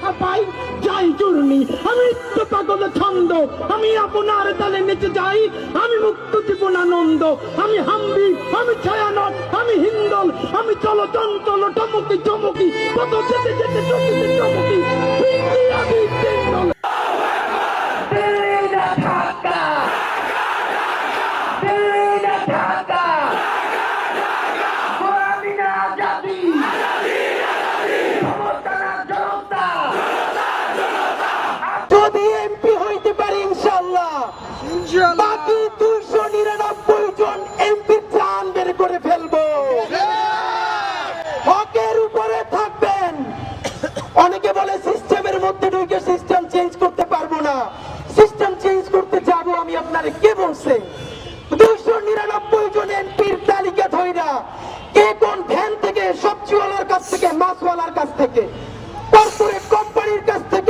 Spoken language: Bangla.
যাহা পাই যাই চূর্ণি, আমি তো পাগল ছন্দ, আমি আপনার তালে নেচে যাই, আমি মুক্ত জীবন আনন্দ, আমি হাম্বি, আমি ছায়ানট, আমি হিন্দল, আমি চলো চঞ্চল টমকি চমকি, কত যেতে যেতে চমকি চমকি, আমি হিন্দল। যদি এমপি হইতে পারি ইনশাআল্লাহ, বাকি 299 জন এমপি প্রাণ বের করে ফেলবো। হকের উপরে থাকবেন। অনেকে বলে সিস্টেমের মধ্যে ঢুকে সিস্টেম চেঞ্জ করতে পারবো না, সিস্টেম চেঞ্জ করতে যাব আমি। আপনারে কে বলছে? 299 জন এমপির তালিকা ধইরা কে কোন ভ্যান থেকে, সবজিওয়ালার কাছ থেকে, মাছওয়ালার কাছ থেকে, কর্পোরেট কোম্পানির কাছ থেকে